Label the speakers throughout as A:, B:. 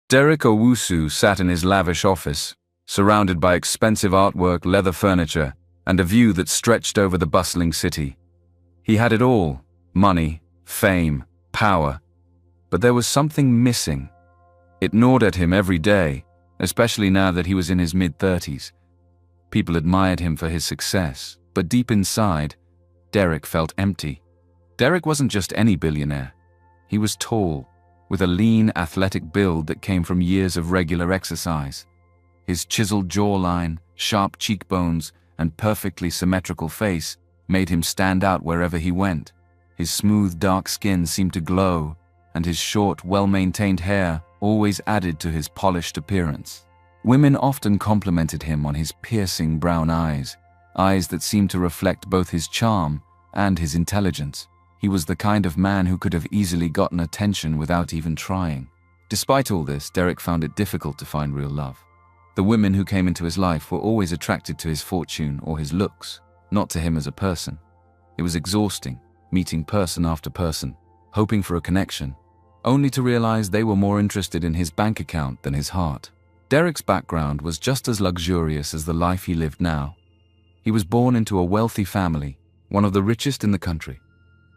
A: Derek Owusu sat in his lavish office, surrounded by expensive artwork, leather furniture, and a view that stretched over the bustling city. He had it all: money, fame, power. But there was something missing. It gnawed at him every day, especially now that he was in his mid-30s. People admired him for his success, but deep inside, Derek felt empty. Derek wasn't just any billionaire. He was tall, with a lean, athletic build that came from years of regular exercise. His chiseled jawline, sharp cheekbones, and perfectly symmetrical face made him stand out wherever he went. His smooth, dark skin seemed to glow, and his short, well-maintained hair always added to his polished appearance. Women often complimented him on his piercing brown eyes that seemed to reflect both his charm and his intelligence. He was the kind of man who could have easily gotten attention without even trying. Despite all this, Derek found it difficult to find real love. The women who came into his life were always attracted to his fortune or his looks, not to him as a person. It was exhausting, meeting person after person, hoping for a connection, only to realize they were more interested in his bank account than his heart. Derek's background was just as luxurious as the life he lived now. He was born into a wealthy family, one of the richest in the country.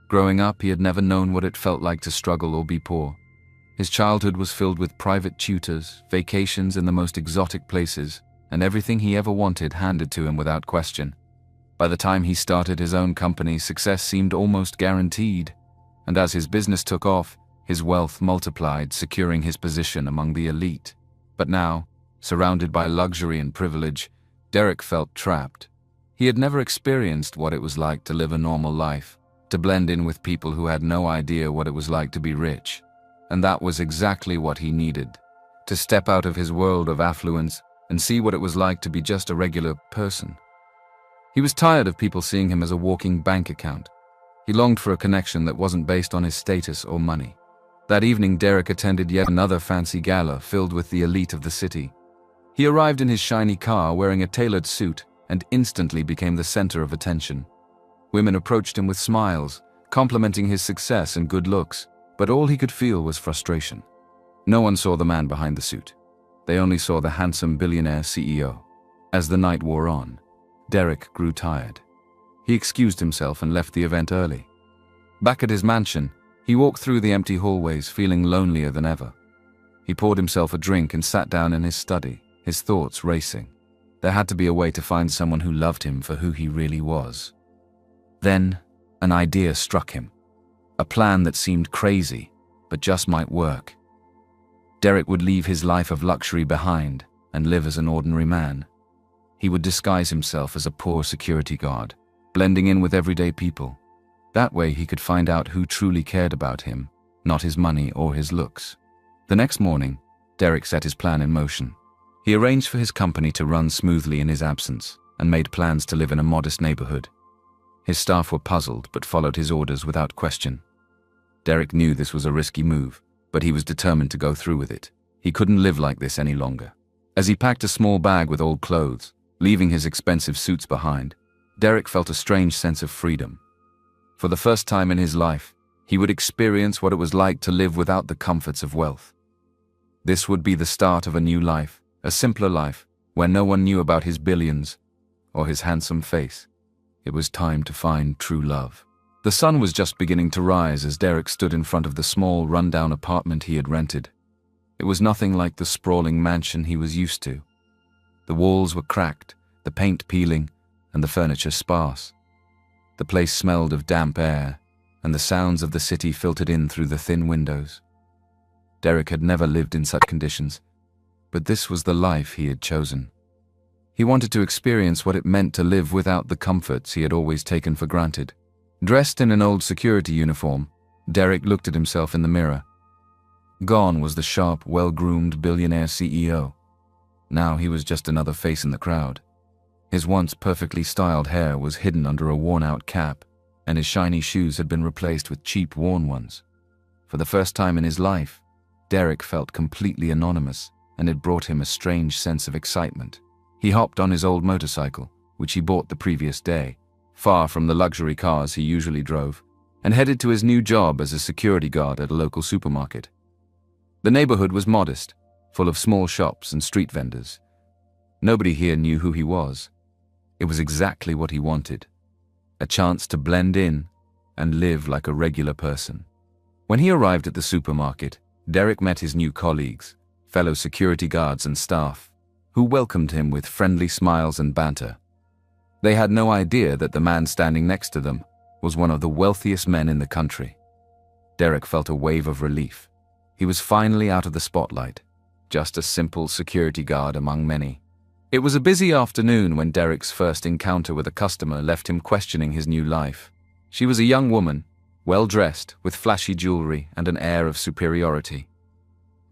A: Growing up, he had never known what it felt like to struggle or be poor. His childhood was filled with private tutors, vacations in the most exotic places, and everything he ever wanted handed to him without question. By the time he started his own company, success seemed almost guaranteed, and as his business took off, his wealth multiplied, securing his position among the elite. But now, surrounded by luxury and privilege, Derek felt trapped. He had never experienced what it was like to live a normal life, to blend in with people who had no idea what it was like to be rich. And that was exactly what he needed, to step out of his world of affluence and see what it was like to be just a regular person. He was tired of people seeing him as a walking bank account. He longed for a connection that wasn't based on his status or money. That evening, Derek attended yet another fancy gala filled with the elite of the city. He arrived in his shiny car wearing a tailored suit and instantly became the center of attention. Women approached him with smiles, complimenting his success and good looks, but all he could feel was frustration. No one saw the man behind the suit. They only saw the handsome billionaire CEO. As the night wore on, Derek grew tired. He excused himself and left the event early. Back at his mansion, he walked through the empty hallways feeling lonelier than ever. He poured himself a drink and sat down in his study, his thoughts racing. There had to be a way to find someone who loved him for who he really was. Then, an idea struck him. A plan that seemed crazy, but just might work. Derek would leave his life of luxury behind and live as an ordinary man. He would disguise himself as a poor security guard, blending in with everyday people. That way he could find out who truly cared about him, not his money or his looks. The next morning, Derek set his plan in motion. He arranged for his company to run smoothly in his absence and made plans to live in a modest neighborhood. His staff were puzzled but followed his orders without question. Derek knew this was a risky move, but he was determined to go through with it. He couldn't live like this any longer. As he packed a small bag with old clothes, leaving his expensive suits behind, Derek felt a strange sense of freedom. For the first time in his life, he would experience what it was like to live without the comforts of wealth. This would be the start of a new life, a simpler life, where no one knew about his billions or his handsome face. It was time to find true love. The sun was just beginning to rise as Derek stood in front of the small, rundown apartment he had rented. It was nothing like the sprawling mansion he was used to. The walls were cracked, the paint peeling, and the furniture sparse. The place smelled of damp air, and the sounds of the city filtered in through the thin windows. Derek had never lived in such conditions, but this was the life he had chosen. He wanted to experience what it meant to live without the comforts he had always taken for granted. Dressed in an old security uniform, Derek looked at himself in the mirror. Gone was the sharp, well-groomed billionaire CEO. Now he was just another face in the crowd. His once perfectly styled hair was hidden under a worn-out cap, and his shiny shoes had been replaced with cheap, worn ones. For the first time in his life, Derek felt completely anonymous, and it brought him a strange sense of excitement. He hopped on his old motorcycle, which he bought the previous day, far from the luxury cars he usually drove, and headed to his new job as a security guard at a local supermarket. The neighborhood was modest, full of small shops and street vendors. Nobody here knew who he was. It was exactly what he wanted. A chance to blend in and live like a regular person. When he arrived at the supermarket, Derek met his new colleagues, fellow security guards and staff, who welcomed him with friendly smiles and banter. They had no idea that the man standing next to them was one of the wealthiest men in the country. Derek felt a wave of relief. He was finally out of the spotlight, just a simple security guard among many. It was a busy afternoon when Derek's first encounter with a customer left him questioning his new life. She was a young woman, well-dressed, with flashy jewelry and an air of superiority.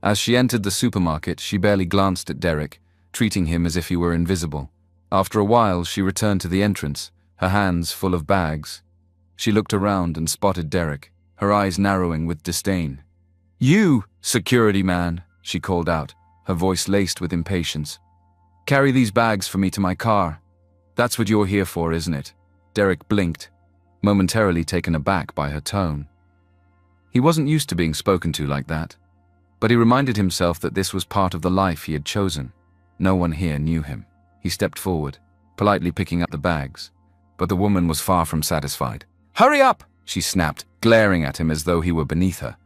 A: As she entered the supermarket, she barely glanced at Derek, treating him as if he were invisible. After a while, she returned to the entrance, her hands full of bags. She looked around and spotted Derek, her eyes narrowing with disdain. "You, security man," she called out, her voice laced with impatience. "Carry these bags for me to my car. That's what you're here for, isn't it?" Derek blinked, momentarily taken aback by her tone. He wasn't used to being spoken to like that, but he reminded himself that this was part of the life he had chosen. No one here knew him. He stepped forward, politely picking up the bags, but the woman was far from satisfied. "Hurry up!" she snapped, glaring at him as though he were beneath her.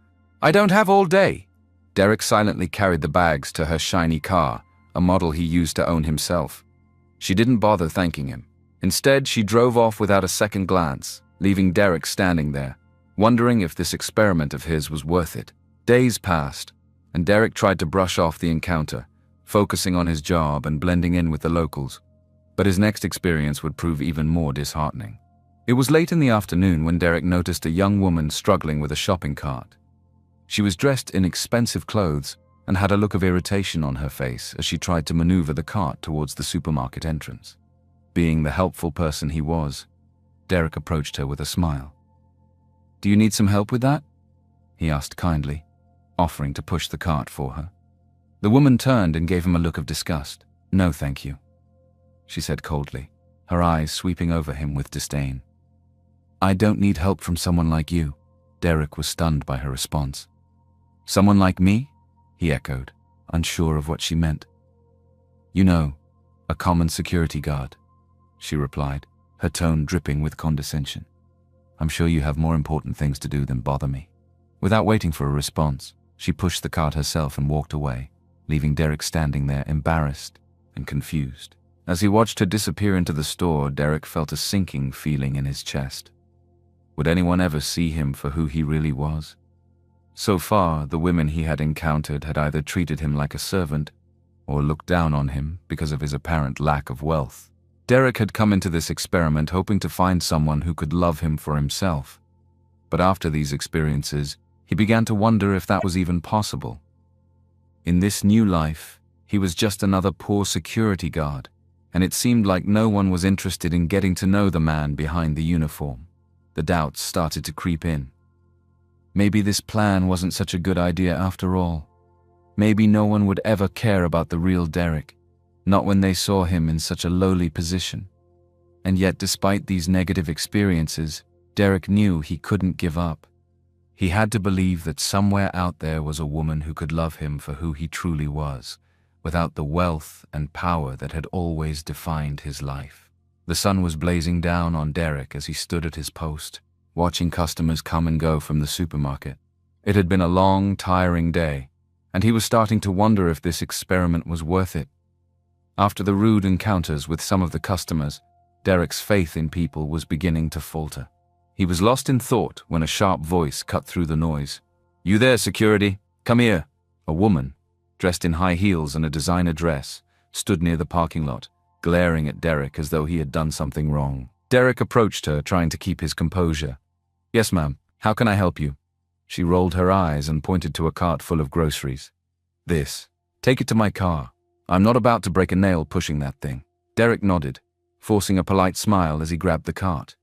A: "I don't have all day." Derek silently carried the bags to her shiny car, a model he used to own himself. She didn't bother thanking him. Instead, she drove off without a second glance, leaving Derek standing there, wondering if this experiment of his was worth it. Days passed, and Derek tried to brush off the encounter, focusing on his job and blending in with the locals. But his next experience would prove even more disheartening. It was late in the afternoon when Derek noticed a young woman struggling with a shopping cart. She was dressed in expensive clothes and had a look of irritation on her face as she tried to maneuver the cart towards the supermarket entrance. Being the helpful person he was, Derek approached her with a smile. "Do you need some help with that?" he asked kindly, offering to push the cart for her. The woman turned and gave him a look of disgust. "No, thank you," she said coldly, her eyes sweeping over him with disdain. "I don't need help from someone like you." Derek was stunned by her response. "Someone like me?" he echoed, unsure of what she meant. "You know, a common security guard," she replied, her tone dripping with condescension. "I'm sure you have more important things to do than bother me." Without waiting for a response, she pushed the cart herself and walked away, leaving Derek standing there embarrassed and confused. As he watched her disappear into the store, Derek felt a sinking feeling in his chest. Would anyone ever see him for who he really was? So far, the women he had encountered had either treated him like a servant or looked down on him because of his apparent lack of wealth. Derek had come into this experiment hoping to find someone who could love him for himself. But after these experiences, he began to wonder if that was even possible. In this new life, he was just another poor security guard, and it seemed like no one was interested in getting to know the man behind the uniform. The doubts started to creep in. Maybe this plan wasn't such a good idea after all. Maybe no one would ever care about the real Derek, not when they saw him in such a lowly position. And yet, despite these negative experiences, Derek knew he couldn't give up. He had to believe that somewhere out there was a woman who could love him for who he truly was, without the wealth and power that had always defined his life. The sun was blazing down on Derek as he stood at his post, watching customers come and go from the supermarket. It had been a long, tiring day, and he was starting to wonder if this experiment was worth it. After the rude encounters with some of the customers, Derek's faith in people was beginning to falter. He was lost in thought when a sharp voice cut through the noise. "You there, security? Come here." A woman, dressed in high heels and a designer dress, stood near the parking lot, glaring at Derek as though he had done something wrong. Derek approached her, trying to keep his composure. "Yes, ma'am. How can I help you?" She rolled her eyes and pointed to a cart full of groceries. "This. Take it to my car. I'm not about to break a nail pushing that thing." Derek nodded, forcing a polite smile as he grabbed the cart.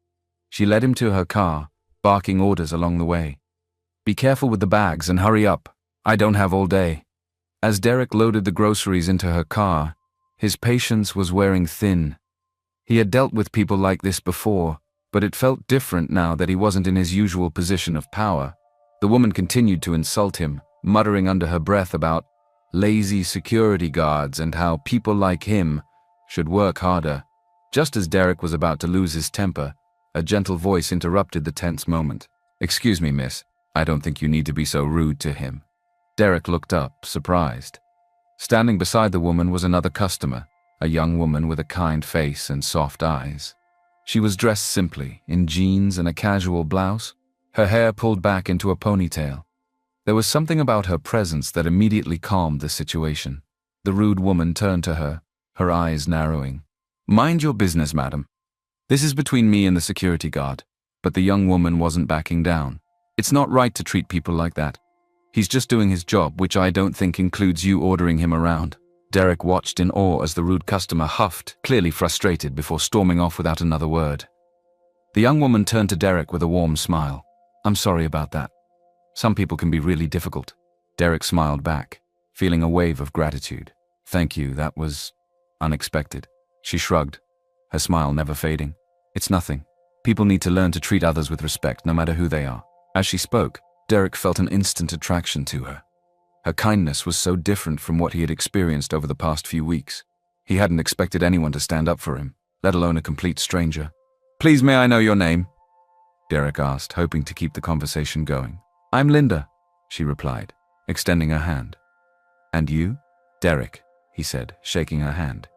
A: She led him to her car, barking orders along the way. "Be careful with the bags and hurry up. I don't have all day." As Derek loaded the groceries into her car, his patience was wearing thin. He had dealt with people like this before, but it felt different now that he wasn't in his usual position of power. The woman continued to insult him, muttering under her breath about, lazy security guards and how people like him should work harder. Just as Derek was about to lose his temper, a gentle voice interrupted the tense moment. "Excuse me, miss. I don't think you need to be so rude to him." Derek looked up, surprised. Standing beside the woman was another customer, a young woman with a kind face and soft eyes. She was dressed simply, in jeans and a casual blouse, her hair pulled back into a ponytail. There was something about her presence that immediately calmed the situation. The rude woman turned to her, her eyes narrowing. "Mind your business, madam. This is between me and the security guard." But the young woman wasn't backing down. "It's not right to treat people like that. He's just doing his job, which I don't think includes you ordering him around." Derek watched in awe as the rude customer huffed, clearly frustrated, before storming off without another word. The young woman turned to Derek with a warm smile. "I'm sorry about that. Some people can be really difficult." Derek smiled back, feeling a wave of gratitude. "Thank you, that was unexpected." She shrugged, her smile never fading. "It's nothing. People need to learn to treat others with respect, no matter who they are." As she spoke, Derek felt an instant attraction to her. Her kindness was so different from what he had experienced over the past few weeks. He hadn't expected anyone to stand up for him, let alone a complete stranger. "Please, may I know your name?" Derek asked, hoping to keep the conversation going. "I'm Linda," she replied, extending her hand. "And you?" "Derek," he said, shaking her hand.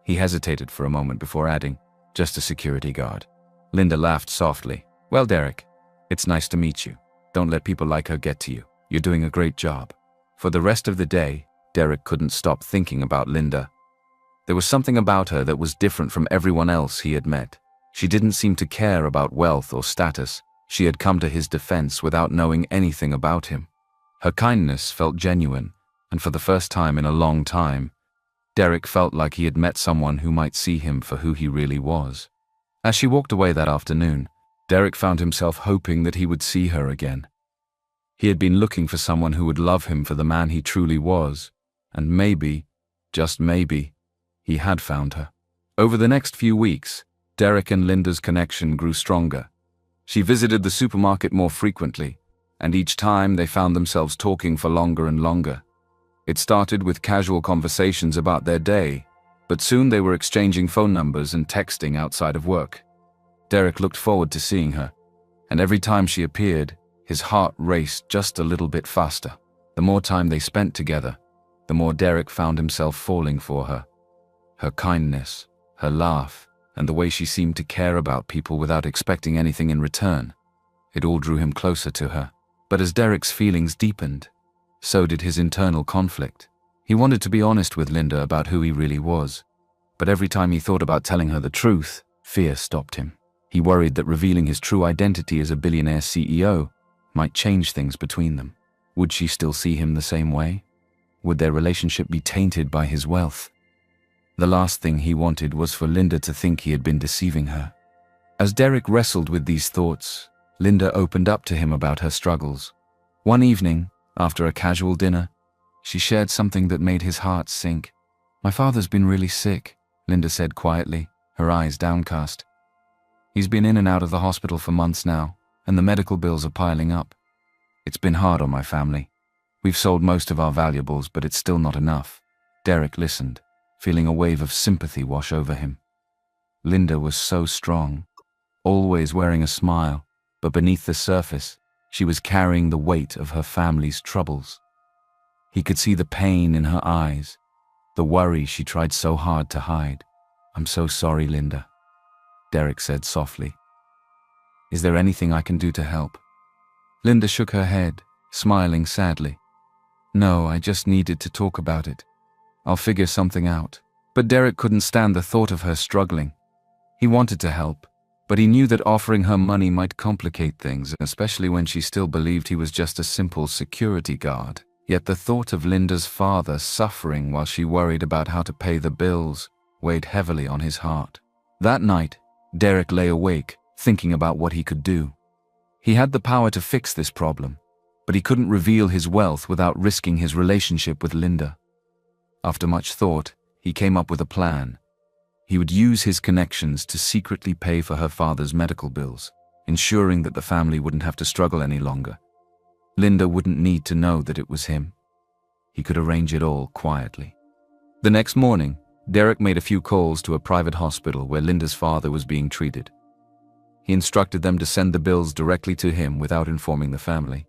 A: He hesitated for a moment before adding, "Just a security guard." Linda laughed softly. "Well, Derek, it's nice to meet you. Don't let people like her get to you. You're doing a great job." For the rest of the day, Derek couldn't stop thinking about Linda. There was something about her that was different from everyone else he had met. She didn't seem to care about wealth or status. She had come to his defense without knowing anything about him. Her kindness felt genuine, and for the first time in a long time, Derek felt like he had met someone who might see him for who he really was. As she walked away that afternoon, Derek found himself hoping that he would see her again. He had been looking for someone who would love him for the man he truly was, and maybe, just maybe, he had found her. Over the next few weeks, Derek and Linda's connection grew stronger. She visited the supermarket more frequently, and each time they found themselves talking for longer and longer. It started with casual conversations about their day, but soon they were exchanging phone numbers and texting outside of work. Derek looked forward to seeing her, and every time she appeared, his heart raced just a little bit faster. The more time they spent together, the more Derek found himself falling for her. Her kindness, her laugh, and the way she seemed to care about people without expecting anything in return. It all drew him closer to her. But as Derek's feelings deepened, so did his internal conflict. He wanted to be honest with Linda about who he really was, but every time he thought about telling her the truth, fear stopped him. He worried that revealing his true identity as a billionaire CEO might change things between them. Would she still see him the same way? Would their relationship be tainted by his wealth? The last thing he wanted was for Linda to think he had been deceiving her. As Derek wrestled with these thoughts, Linda opened up to him about her struggles. One evening, after a casual dinner, she shared something that made his heart sink. "My father's been really sick," Linda said quietly, her eyes downcast. "He's been in and out of the hospital for months now, and the medical bills are piling up. It's been hard on my family. We've sold most of our valuables, but it's still not enough." Derek listened, feeling a wave of sympathy wash over him. Linda was so strong, always wearing a smile, but beneath the surface, she was carrying the weight of her family's troubles. He could see the pain in her eyes, the worry she tried so hard to hide. "I'm so sorry, Linda," Derek said softly. "Is there anything I can do to help?" Linda shook her head, smiling sadly. "No, I just needed to talk about it. I'll figure something out." But Derek couldn't stand the thought of her struggling. He wanted to help, but he knew that offering her money might complicate things, especially when she still believed he was just a simple security guard. Yet the thought of Linda's father suffering while she worried about how to pay the bills weighed heavily on his heart. That night, Derek lay awake, thinking about what he could do. He had the power to fix this problem, but he couldn't reveal his wealth without risking his relationship with Linda. After much thought, he came up with a plan. He would use his connections to secretly pay for her father's medical bills, ensuring that the family wouldn't have to struggle any longer. Linda wouldn't need to know that it was him. he could arrange it all quietly. The next morning, Derek made a few calls to a private hospital where Linda's father was being treated. He instructed them to send the bills directly to him without informing the family.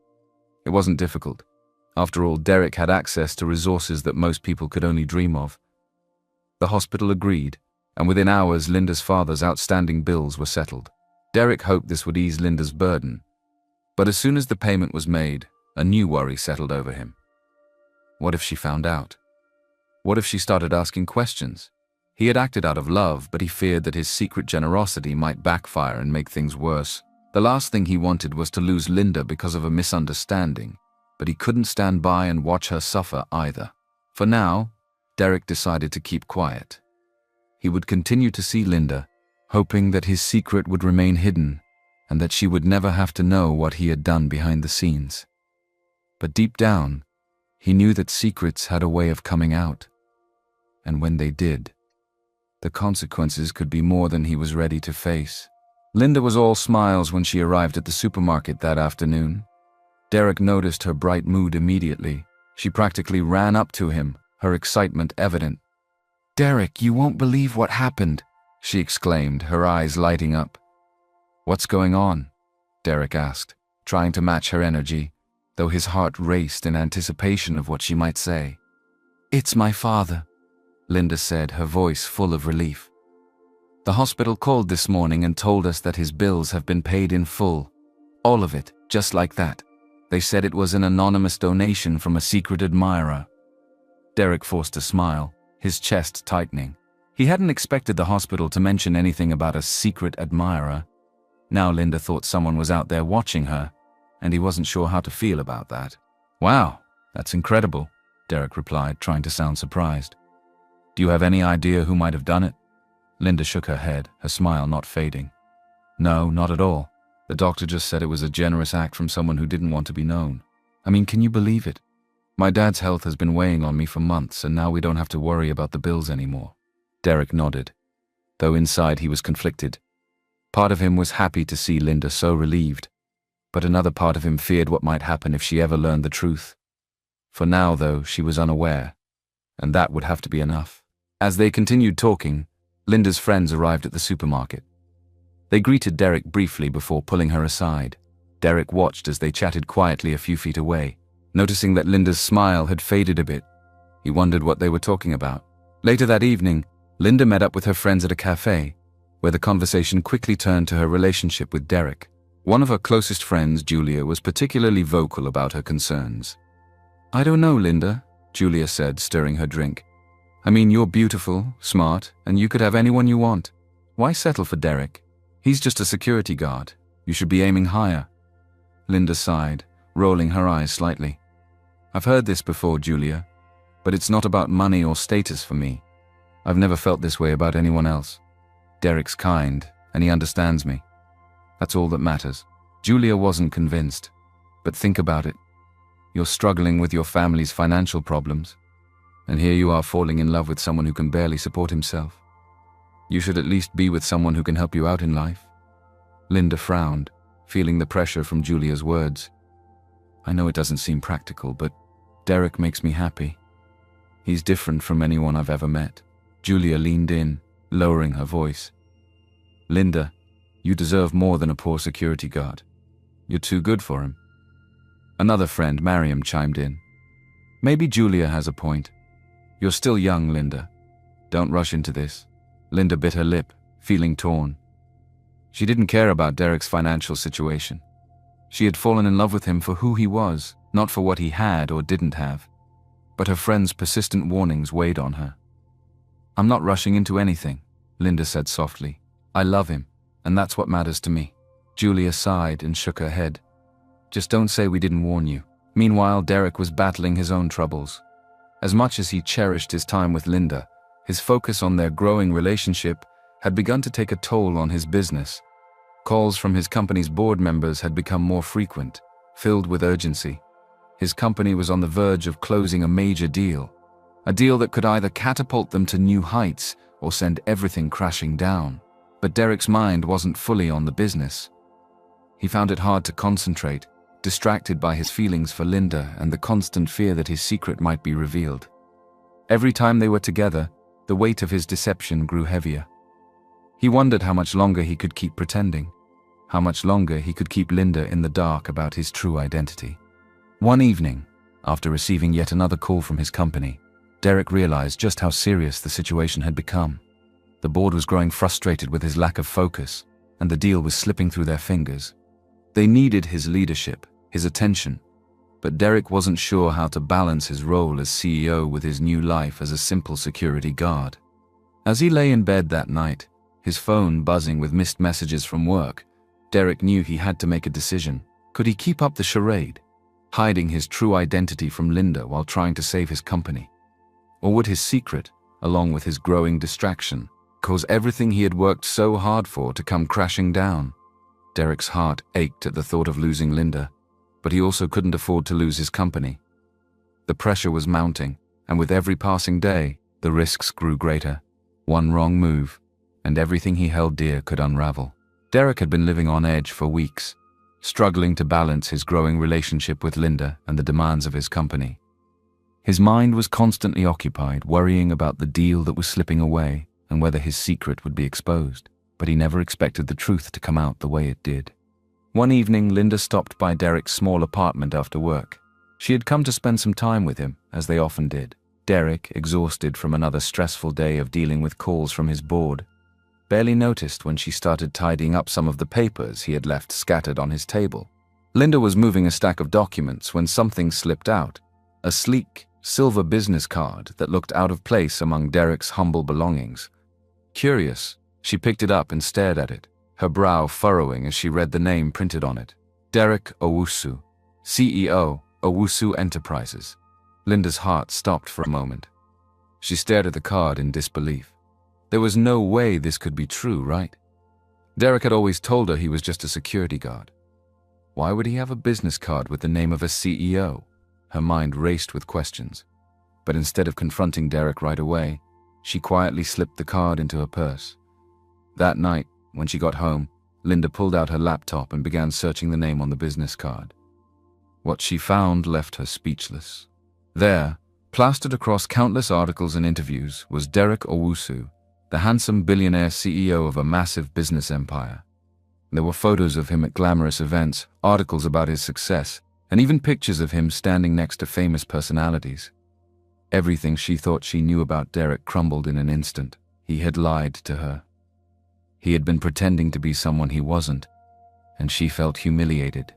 A: It wasn't difficult. After all, Derek had access to resources that most people could only dream of. The hospital agreed, and within hours Linda's father's outstanding bills were settled. Derek hoped this would ease Linda's burden, but as soon as the payment was made, a new worry settled over him. What if she found out? What if she started asking questions? He had acted out of love, but he feared that his secret generosity might backfire and make things worse. The last thing he wanted was to lose Linda because of a misunderstanding, but he couldn't stand by and watch her suffer either. For now, Derek decided to keep quiet. He would continue to see Linda, hoping that his secret would remain hidden and that she would never have to know what he had done behind the scenes. But deep down, he knew that secrets had a way of coming out. And when they did, the consequences could be more than he was ready to face. Linda was all smiles when she arrived at the supermarket that afternoon. Derek noticed her bright mood immediately. She practically ran up to him, her excitement evident. "Derek, you won't believe what happened," she exclaimed, her eyes lighting up. "What's going on?" Derek asked, trying to match her energy, though his heart raced in anticipation of what she might say. "It's my father," Linda said, her voice full of relief. "The hospital called this morning and told us that his bills have been paid in full. All of it, just like that. They said it was an anonymous donation from a secret admirer." Derek forced a smile, his chest tightening. He hadn't expected the hospital to mention anything about a secret admirer. Now Linda thought someone was out there watching her, and he wasn't sure how to feel about that. "Wow, that's incredible," Derek replied, trying to sound surprised. "Do you have any idea who might have done it?" Linda shook her head, her smile not fading. "No, not at all. The doctor just said it was a generous act from someone who didn't want to be known. I mean, can you believe it? My dad's health has been weighing on me for months, and now we don't have to worry about the bills anymore." Derek nodded, though inside he was conflicted. Part of him was happy to see Linda so relieved, but another part of him feared what might happen if she ever learned the truth. For now, though, she was unaware, and that would have to be enough. As they continued talking, Linda's friends arrived at the supermarket. They greeted Derek briefly before pulling her aside. Derek watched as they chatted quietly a few feet away. Noticing that Linda's smile had faded a bit, he wondered what they were talking about. Later that evening, Linda met up with her friends at a cafe, where the conversation quickly turned to her relationship with Derek. One of her closest friends, Julia, was particularly vocal about her concerns. "I don't know, Linda," Julia said, stirring her drink. "I mean, you're beautiful, smart, and you could have anyone you want. Why settle for Derek? He's just a security guard. You should be aiming higher." Linda sighed, rolling her eyes slightly. "I've heard this before, Julia, but it's not about money or status for me. I've never felt this way about anyone else. Derek's kind, and he understands me. That's all that matters." Julia wasn't convinced, but think about it. You're struggling with your family's financial problems, and here you are falling in love with someone who can barely support himself. You should at least be with someone who can help you out in life. Linda frowned, feeling the pressure from Julia's words. "I know it doesn't seem practical, but Derek makes me happy. He's different from anyone I've ever met." Julia leaned in, lowering her voice. "Linda, you deserve more than a poor security guard. You're too good for him." Another friend, Mariam, chimed in. "Maybe Julia has a point. You're still young, Linda. Don't rush into this." Linda bit her lip, feeling torn. She didn't care about Derek's financial situation. She had fallen in love with him for who he was, not for what he had or didn't have. But her friend's persistent warnings weighed on her. "I'm not rushing into anything," Linda said softly. "I love him, and that's what matters to me." Julia sighed and shook her head. "Just don't say we didn't warn you." Meanwhile, Derek was battling his own troubles. As much as he cherished his time with Linda, his focus on their growing relationship had begun to take a toll on his business. Calls from his company's board members had become more frequent, filled with urgency. His company was on the verge of closing a major deal, a deal that could either catapult them to new heights or send everything crashing down. But Derek's mind wasn't fully on the business. He found it hard to concentrate, distracted by his feelings for Linda and the constant fear that his secret might be revealed. Every time they were together, the weight of his deception grew heavier. He wondered how much longer he could keep pretending, how much longer he could keep Linda in the dark about his true identity. One evening, after receiving yet another call from his company, Derek realized just how serious the situation had become. The board was growing frustrated with his lack of focus, and the deal was slipping through their fingers. They needed his leadership, his attention, but Derek wasn't sure how to balance his role as CEO with his new life as a simple security guard. As he lay in bed that night, his phone buzzing with missed messages from work, Derek knew he had to make a decision. Could he keep up the charade, hiding his true identity from Linda while trying to save his company? Or would his secret, along with his growing distraction, cause everything he had worked so hard for to come crashing down? Derek's heart ached at the thought of losing Linda, but he also couldn't afford to lose his company. The pressure was mounting, and with every passing day, the risks grew greater. One wrong move, and everything he held dear could unravel. Derek had been living on edge for weeks, struggling to balance his growing relationship with Linda and the demands of his company. His mind was constantly occupied, worrying about the deal that was slipping away and whether his secret would be exposed, but he never expected the truth to come out the way it did. One evening, Linda stopped by Derek's small apartment after work. She had come to spend some time with him, as they often did. Derek, exhausted from another stressful day of dealing with calls from his board, barely noticed when she started tidying up some of the papers he had left scattered on his table. Linda was moving a stack of documents when something slipped out, a sleek, silver business card that looked out of place among Derek's humble belongings. Curious, she picked it up and stared at it, her brow furrowing as she read the name printed on it. Derek Owusu, CEO, Owusu Enterprises. Linda's heart stopped for a moment. She stared at the card in disbelief. There was no way this could be true, right? Derek had always told her he was just a security guard. Why would he have a business card with the name of a CEO? Her mind raced with questions. But instead of confronting Derek right away, she quietly slipped the card into her purse. That night, when she got home, Linda pulled out her laptop and began searching the name on the business card. What she found left her speechless. There, plastered across countless articles and interviews, was Derek Owusu, the handsome billionaire CEO of a massive business empire. There were photos of him at glamorous events, articles about his success, and even pictures of him standing next to famous personalities. Everything she thought she knew about Derek crumbled in an instant. He had lied to her. He had been pretending to be someone he wasn't, and she felt humiliated.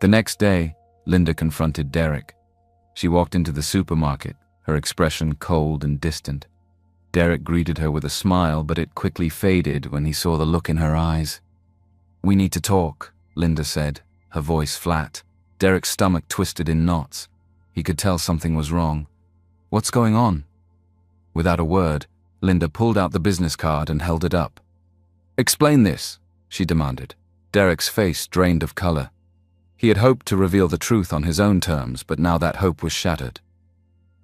A: The next day, Linda confronted Derek. She walked into the supermarket, her expression cold and distant. Derek greeted her with a smile, but it quickly faded when he saw the look in her eyes. "We need to talk," Linda said, her voice flat. Derek's stomach twisted in knots. He could tell something was wrong. "What's going on?" Without a word, Linda pulled out the business card and held it up. "Explain this," she demanded. Derek's face drained of color. He had hoped to reveal the truth on his own terms, but now that hope was shattered.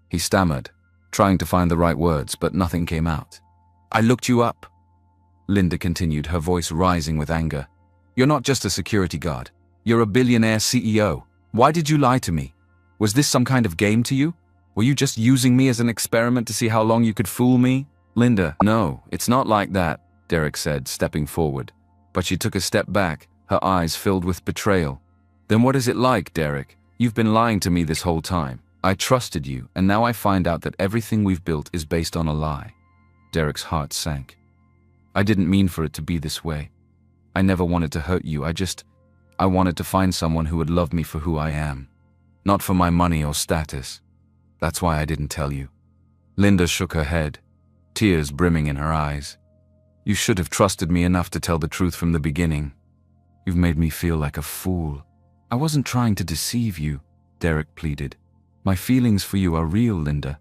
A: He stammered, trying to find the right words, but nothing came out. "I looked you up," Linda continued, her voice rising with anger. "You're not just a security guard. You're a billionaire CEO. Why did you lie to me? Was this some kind of game to you? Were you just using me as an experiment to see how long you could fool me?" "Linda, no, it's not like that," Derek said, stepping forward. But she took a step back, her eyes filled with betrayal. "Then what is it like, Derek? You've been lying to me this whole time. I trusted you, and now I find out that everything we've built is based on a lie." Derek's heart sank. "I didn't mean for it to be this way. I never wanted to hurt you. I wanted to find someone who would love me for who I am, not for my money or status. That's why I didn't tell you." Linda shook her head, tears brimming in her eyes. "You should have trusted me enough to tell the truth from the beginning. You've made me feel like a fool." "I wasn't trying to deceive you," Derek pleaded. "My feelings for you are real, Linda.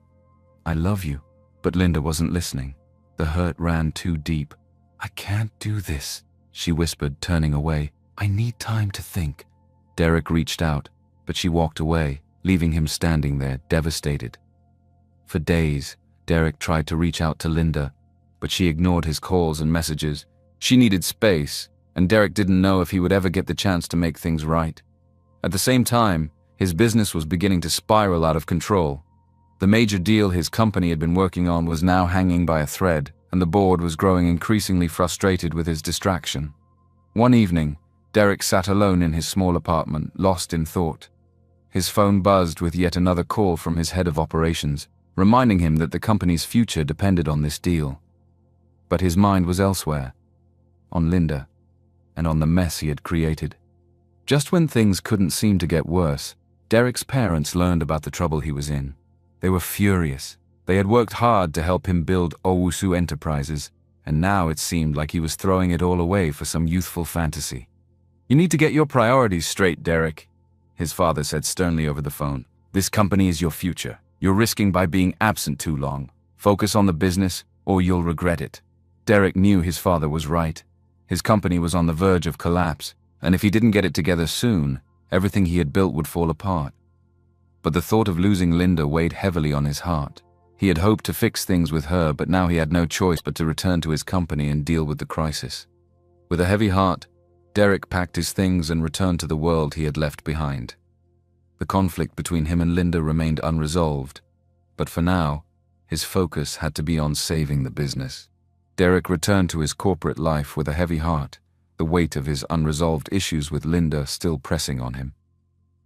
A: I love you." But Linda wasn't listening. The hurt ran too deep. "I can't do this," she whispered, turning away. "I need time to think." Derek reached out, but she walked away, leaving him standing there, devastated. For days, Derek tried to reach out to Linda, but she ignored his calls and messages. She needed space, and Derek didn't know if he would ever get the chance to make things right. At the same time, his business was beginning to spiral out of control. The major deal his company had been working on was now hanging by a thread, and the board was growing increasingly frustrated with his distraction. One evening, Derek sat alone in his small apartment, lost in thought. His phone buzzed with yet another call from his head of operations, reminding him that the company's future depended on this deal. But his mind was elsewhere, on Linda, and on the mess he had created. Just when things couldn't seem to get worse, Derek's parents learned about the trouble he was in. They were furious. They had worked hard to help him build Owusu Enterprises, and now it seemed like he was throwing it all away for some youthful fantasy. "You need to get your priorities straight, Derek," his father said sternly over the phone. "This company is your future. You're risking by being absent too long. Focus on the business, or you'll regret it." Derek knew his father was right. His company was on the verge of collapse, and if he didn't get it together soon, everything he had built would fall apart. But the thought of losing Linda weighed heavily on his heart. He had hoped to fix things with her, but now he had no choice but to return to his company and deal with the crisis. With a heavy heart, Derek packed his things and returned to the world he had left behind. The conflict between him and Linda remained unresolved, but for now, his focus had to be on saving the business. Derek returned to his corporate life with a heavy heart, the weight of his unresolved issues with Linda still pressing on him.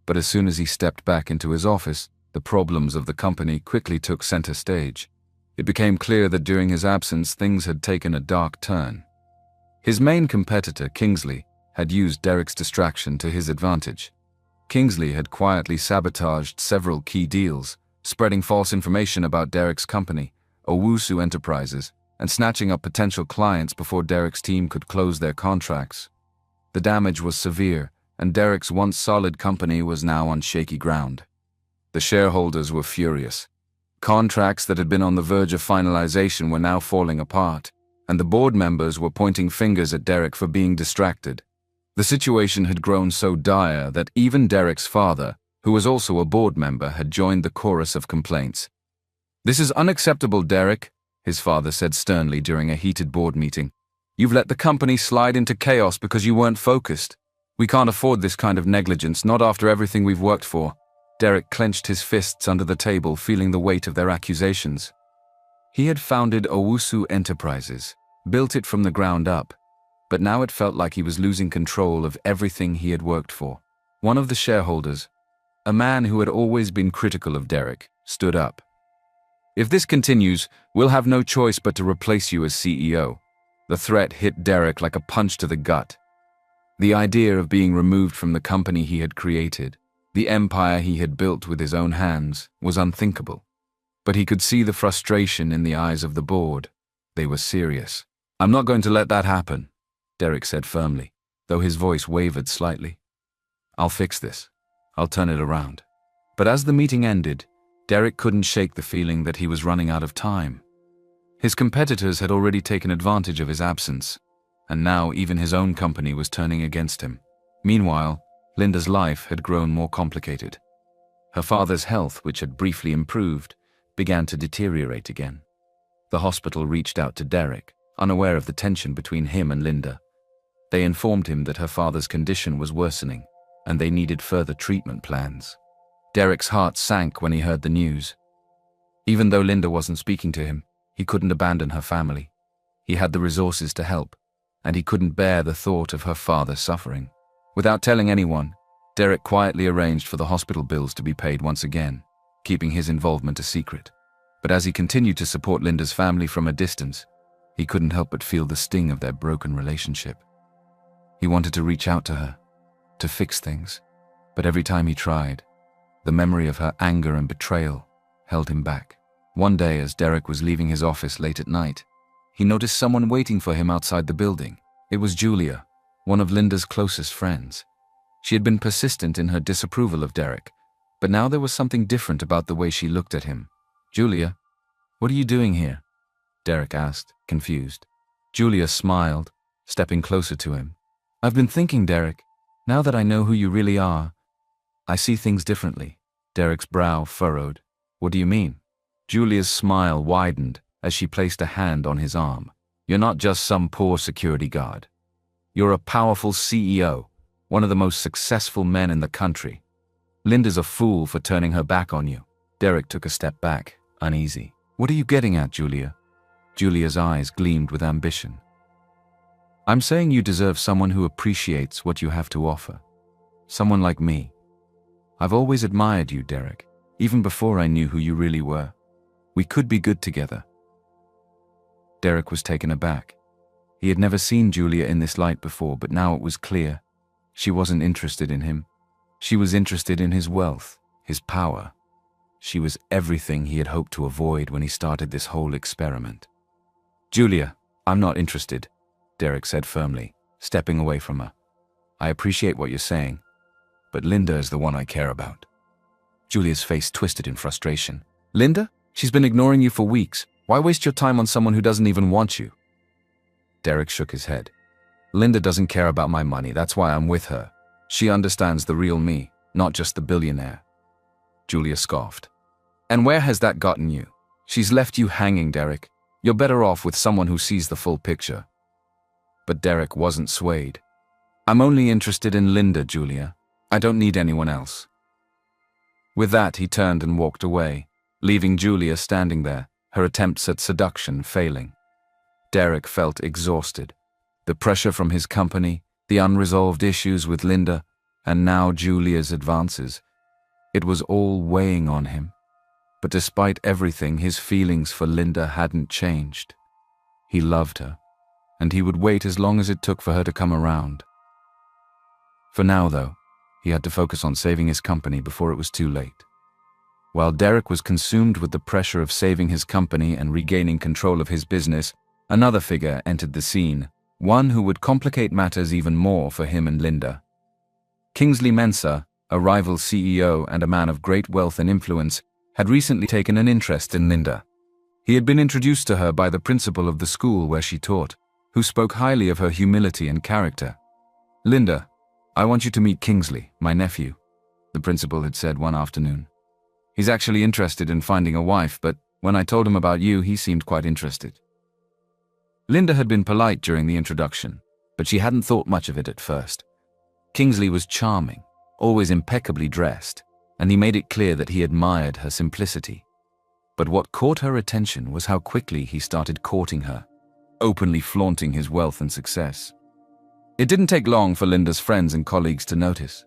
A: But as soon as he stepped back into his office, the problems of the company quickly took center stage. It became clear that during his absence, things had taken a dark turn. His main competitor, Kingsley, had used Derek's distraction to his advantage. Kingsley had quietly sabotaged several key deals, spreading false information about Derek's company, Owusu Enterprises, and snatching up potential clients before Derek's team could close their contracts. The damage was severe, and Derek's once solid company was now on shaky ground. The shareholders were furious. Contracts that had been on the verge of finalization were now falling apart, and the board members were pointing fingers at Derek for being distracted. The situation had grown so dire that even Derek's father, who was also a board member, had joined the chorus of complaints. "This is unacceptable, Derek," his father said sternly during a heated board meeting. "You've let the company slide into chaos because you weren't focused. We can't afford this kind of negligence, not after everything we've worked for." Derek clenched his fists under the table, feeling the weight of their accusations. He had founded Owusu Enterprises, built it from the ground up, but now it felt like he was losing control of everything he had worked for. One of the shareholders, a man who had always been critical of Derek, stood up. "If this continues, we'll have no choice but to replace you as CEO." The threat hit Derek like a punch to the gut. The idea of being removed from the company he had created, the empire he had built with his own hands, was unthinkable. But he could see the frustration in the eyes of the board. They were serious. "I'm not going to let that happen," Derek said firmly, though his voice wavered slightly. "I'll fix this. I'll turn it around." But as the meeting ended, Derek couldn't shake the feeling that he was running out of time. His competitors had already taken advantage of his absence, and now even his own company was turning against him. Meanwhile, Linda's life had grown more complicated. Her father's health, which had briefly improved, began to deteriorate again. The hospital reached out to Derek, unaware of the tension between him and Linda. They informed him that her father's condition was worsening, and they needed further treatment plans. Derek's heart sank when he heard the news. Even though Linda wasn't speaking to him, he couldn't abandon her family. He had the resources to help, and he couldn't bear the thought of her father suffering. Without telling anyone, Derek quietly arranged for the hospital bills to be paid once again, keeping his involvement a secret. But as he continued to support Linda's family from a distance, he couldn't help but feel the sting of their broken relationship. He wanted to reach out to her, to fix things, but every time he tried, the memory of her anger and betrayal held him back. One day, as Derek was leaving his office late at night, he noticed someone waiting for him outside the building. It was Julia, one of Linda's closest friends. She had been persistent in her disapproval of Derek, but now there was something different about the way she looked at him. "Julia, what are you doing here?" Derek asked, confused. Julia smiled, stepping closer to him. "I've been thinking, Derek, now that I know who you really are, I see things differently." Derek's brow furrowed. "What do you mean?" Julia's smile widened as she placed a hand on his arm. "You're not just some poor security guard. You're a powerful CEO, one of the most successful men in the country. Linda's a fool for turning her back on you. Derek took a step back, uneasy. What are you getting at, Julia? Julia's eyes gleamed with ambition. I'm saying you deserve someone who appreciates what you have to offer. Someone like me. I've always admired you, Derek, even before I knew who you really were. We could be good together. Derek was taken aback. He had never seen Julia in this light before, but now it was clear. She wasn't interested in him. She was interested in his wealth, his power. She was everything he had hoped to avoid when he started this whole experiment. Julia, I'm not interested, Derek said firmly, stepping away from her. I appreciate what you're saying, but Linda is the one I care about. Julia's face twisted in frustration. Linda? She's been ignoring you for weeks. Why waste your time on someone who doesn't even want you? Derek shook his head. Linda doesn't care about my money, that's why I'm with her. She understands the real me, not just the billionaire. Julia scoffed. And where has that gotten you? She's left you hanging, Derek. You're better off with someone who sees the full picture. But Derek wasn't swayed. I'm only interested in Linda, Julia. I don't need anyone else. With that, he turned and walked away, leaving Julia standing there, her attempts at seduction failing. Derek felt exhausted. The pressure from his company, the unresolved issues with Linda, and now Julia's advances. It was all weighing on him. But despite everything, his feelings for Linda hadn't changed. He loved her, and he would wait as long as it took for her to come around. For now, though, he had to focus on saving his company before it was too late. While Derek was consumed with the pressure of saving his company and regaining control of his business, another figure entered the scene, one who would complicate matters even more for him and Linda. Kingsley Mensah, a rival CEO and a man of great wealth and influence, had recently taken an interest in Linda. He had been introduced to her by the principal of the school where she taught, who spoke highly of her humility and character. Linda, I want you to meet Kingsley, my nephew, the principal had said one afternoon. He's actually interested in finding a wife, but when I told him about you, he seemed quite interested. Linda had been polite during the introduction, but she hadn't thought much of it at first. Kingsley was charming, always impeccably dressed, and he made it clear that he admired her simplicity. But what caught her attention was how quickly he started courting her, openly flaunting his wealth and success. It didn't take long for Linda's friends and colleagues to notice.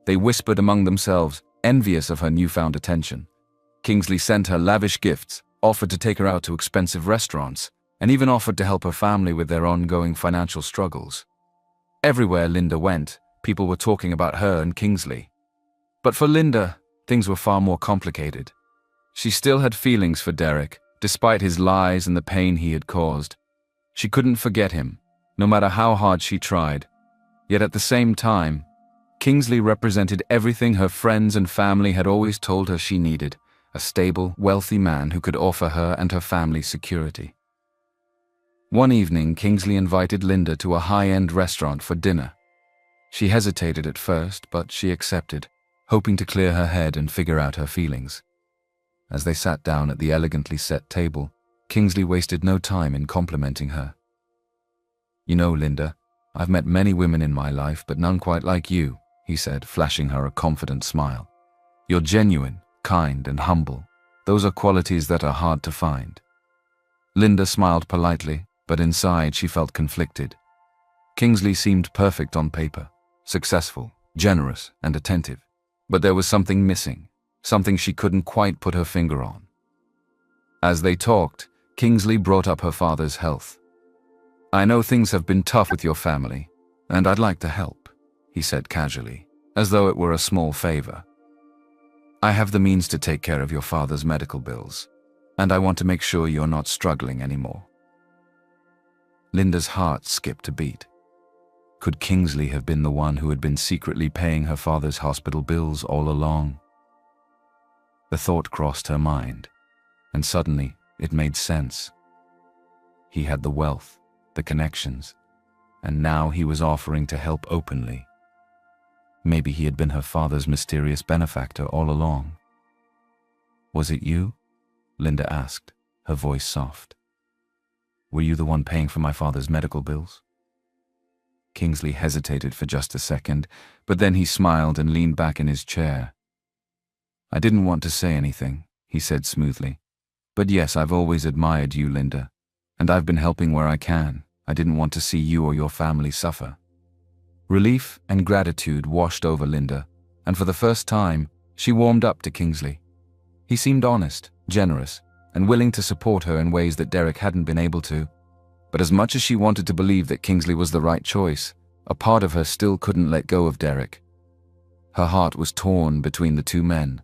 A: They whispered among themselves, envious of her newfound attention. Kingsley sent her lavish gifts, offered to take her out to expensive restaurants, and even offered to help her family with their ongoing financial struggles. Everywhere Linda went, people were talking about her and Kingsley. But for Linda, things were far more complicated. She still had feelings for Derek, despite his lies and the pain he had caused. She couldn't forget him, no matter how hard she tried. Yet at the same time, Kingsley represented everything her friends and family had always told her she needed, a stable, wealthy man who could offer her and her family security. One evening, Kingsley invited Linda to a high-end restaurant for dinner. She hesitated at first, but she accepted, hoping to clear her head and figure out her feelings. As they sat down at the elegantly set table, Kingsley wasted no time in complimenting her. You know, Linda, I've met many women in my life, but none quite like you, he said, flashing her a confident smile. You're genuine, kind, and humble. Those are qualities that are hard to find. Linda smiled politely, but inside she felt conflicted. Kingsley seemed perfect on paper, successful, generous, and attentive. But there was something missing, something she couldn't quite put her finger on. As they talked, Kingsley brought up her father's health. I know things have been tough with your family, and I'd like to help, he said casually, as though it were a small favor. I have the means to take care of your father's medical bills, and I want to make sure you're not struggling anymore. Linda's heart skipped a beat. Could Kingsley have been the one who had been secretly paying her father's hospital bills all along? The thought crossed her mind, and suddenly it made sense. He had the wealth, the connections, and now he was offering to help openly. Maybe he had been her father's mysterious benefactor all along. Was it you? Linda asked, her voice soft. Were you the one paying for my father's medical bills? Kingsley hesitated for just a second, but then he smiled and leaned back in his chair. "I didn't want to say anything," he said smoothly. "But yes, I've always admired you, Linda, and I've been helping where I can. I didn't want to see you or your family suffer." Relief and gratitude washed over Linda, and for the first time, she warmed up to Kingsley. He seemed honest, generous, and willing to support her in ways that Derek hadn't been able to. But as much as she wanted to believe that Kingsley was the right choice, a part of her still couldn't let go of Derek. Her heart was torn between the two men.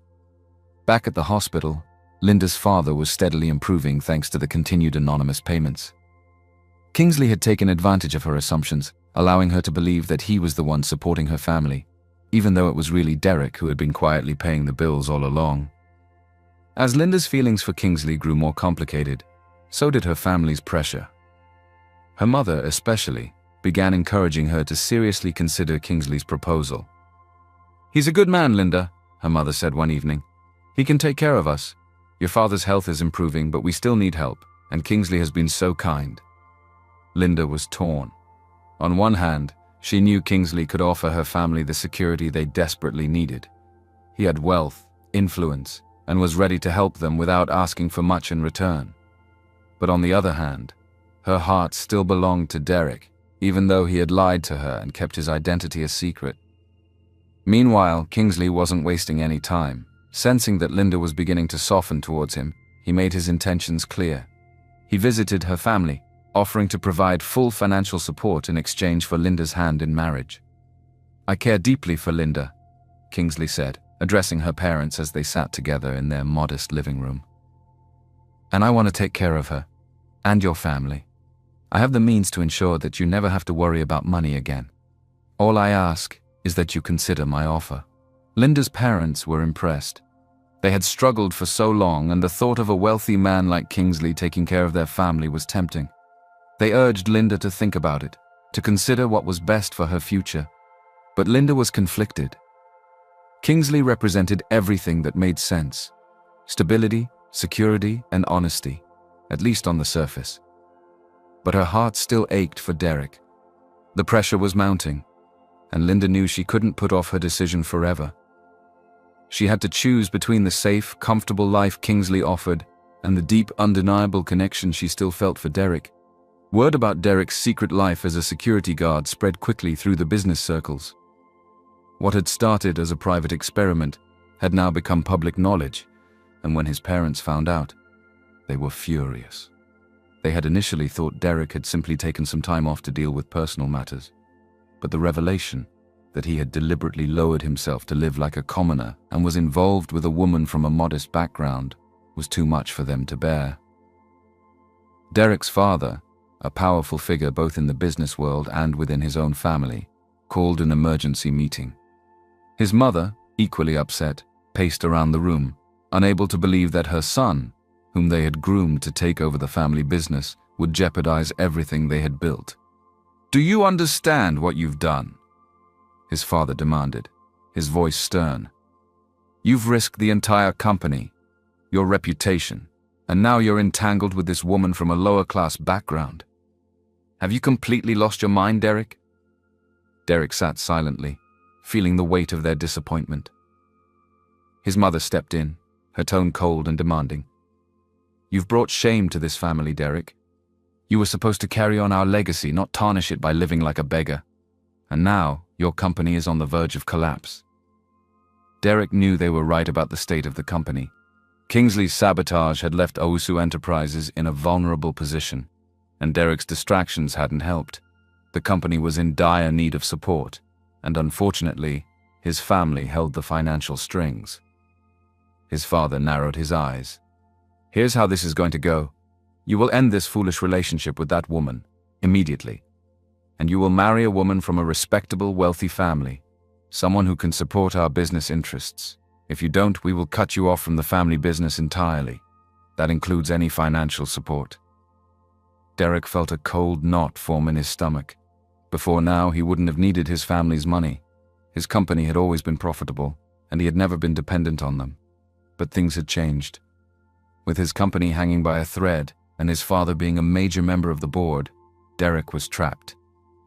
A: Back at the hospital, Linda's father was steadily improving thanks to the continued anonymous payments. Kingsley had taken advantage of her assumptions, allowing her to believe that he was the one supporting her family, even though it was really Derek who had been quietly paying the bills all along. As Linda's feelings for Kingsley grew more complicated, so did her family's pressure. Her mother, especially, began encouraging her to seriously consider Kingsley's proposal. "He's a good man, Linda," her mother said one evening. "He can take care of us. Your father's health is improving, but we still need help, and Kingsley has been so kind." Linda was torn. On one hand, she knew Kingsley could offer her family the security they desperately needed. He had wealth, influence, and was ready to help them without asking for much in return. But on the other hand, her heart still belonged to Derek, even though he had lied to her and kept his identity a secret. Meanwhile, Kingsley wasn't wasting any time. Sensing that Linda was beginning to soften towards him, he made his intentions clear. He visited her family, offering to provide full financial support in exchange for Linda's hand in marriage. "I care deeply for Linda," Kingsley said, addressing her parents as they sat together in their modest living room. "And I want to take care of her, and your family. I have the means to ensure that you never have to worry about money again. All I ask is that you consider my offer." Linda's parents were impressed. They had struggled for so long, and the thought of a wealthy man like Kingsley taking care of their family was tempting. They urged Linda to think about it, to consider what was best for her future. But Linda was conflicted. Kingsley represented everything that made sense: stability, security, and honesty, at least on the surface. But her heart still ached for Derek. The pressure was mounting, and Linda knew she couldn't put off her decision forever. She had to choose between the safe, comfortable life Kingsley offered and the deep, undeniable connection she still felt for Derek. Word about Derek's secret life as a security guard spread quickly through the business circles. What had started as a private experiment had now become public knowledge, and when his parents found out, they were furious. They had initially thought Derek had simply taken some time off to deal with personal matters, but the revelation that he had deliberately lowered himself to live like a commoner and was involved with a woman from a modest background was too much for them to bear. Derek's father, a powerful figure both in the business world and within his own family, called an emergency meeting. His mother, equally upset, paced around the room, unable to believe that her son, whom they had groomed to take over the family business, would jeopardize everything they had built. "Do you understand what you've done?" his father demanded, his voice stern. "You've risked the entire company, your reputation, and now you're entangled with this woman from a lower-class background. Have you completely lost your mind, Derek?" Derek sat silently, feeling the weight of their disappointment. His mother stepped in, her tone cold and demanding. "You've brought shame to this family, Derek. You were supposed to carry on our legacy, not tarnish it by living like a beggar. And now, your company is on the verge of collapse." Derek knew they were right about the state of the company. Kingsley's sabotage had left Owusu Enterprises in a vulnerable position, and Derek's distractions hadn't helped. The company was in dire need of support, and unfortunately, his family held the financial strings. His father narrowed his eyes. "Here's how this is going to go. You will end this foolish relationship with that woman, immediately. And you will marry a woman from a respectable, wealthy family, someone who can support our business interests. If you don't, we will cut you off from the family business entirely. That includes any financial support." Derek felt a cold knot form in his stomach. Before now, he wouldn't have needed his family's money. His company had always been profitable, and he had never been dependent on them. But things had changed. With his company hanging by a thread, and his father being a major member of the board, Derek was trapped.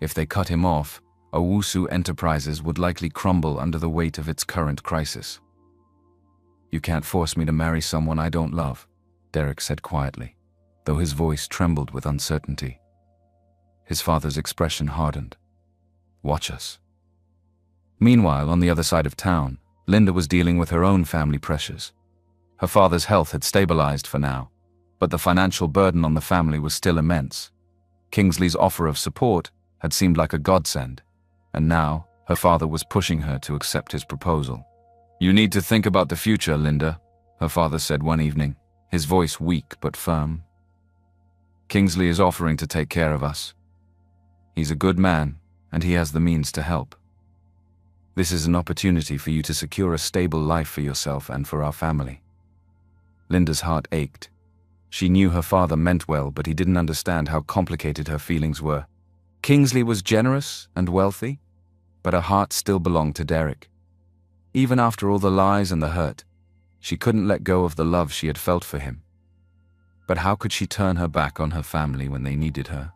A: If they cut him off, Owusu Enterprises would likely crumble under the weight of its current crisis. "You can't force me to marry someone I don't love," Derek said quietly, though his voice trembled with uncertainty. His father's expression hardened. "Watch us." Meanwhile, on the other side of town, Linda was dealing with her own family pressures. Her father's health had stabilized for now, but the financial burden on the family was still immense. Kingsley's offer of support had seemed like a godsend, and now her father was pushing her to accept his proposal. "You need to think about the future, Linda," her father said one evening, his voice weak but firm. "Kingsley is offering to take care of us. He's a good man, and he has the means to help. This is an opportunity for you to secure a stable life for yourself and for our family." Linda's heart ached. She knew her father meant well, but he didn't understand how complicated her feelings were. Kingsley was generous and wealthy, but her heart still belonged to Derek. Even after all the lies and the hurt, she couldn't let go of the love she had felt for him. But how could she turn her back on her family when they needed her?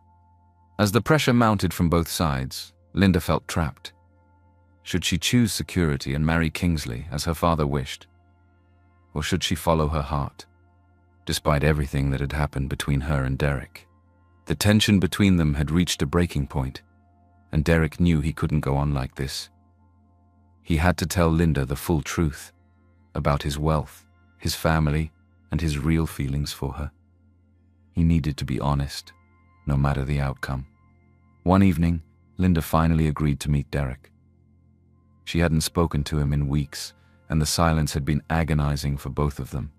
A: As the pressure mounted from both sides, Linda felt trapped. Should she choose security and marry Kingsley as her father wished? Or should she follow her heart? Despite everything that had happened between her and Derek, the tension between them had reached a breaking point, and Derek knew he couldn't go on like this. He had to tell Linda the full truth about his wealth, his family, and his real feelings for her. He needed to be honest, no matter the outcome. One evening, Linda finally agreed to meet Derek. She hadn't spoken to him in weeks, and the silence had been agonizing for both of them.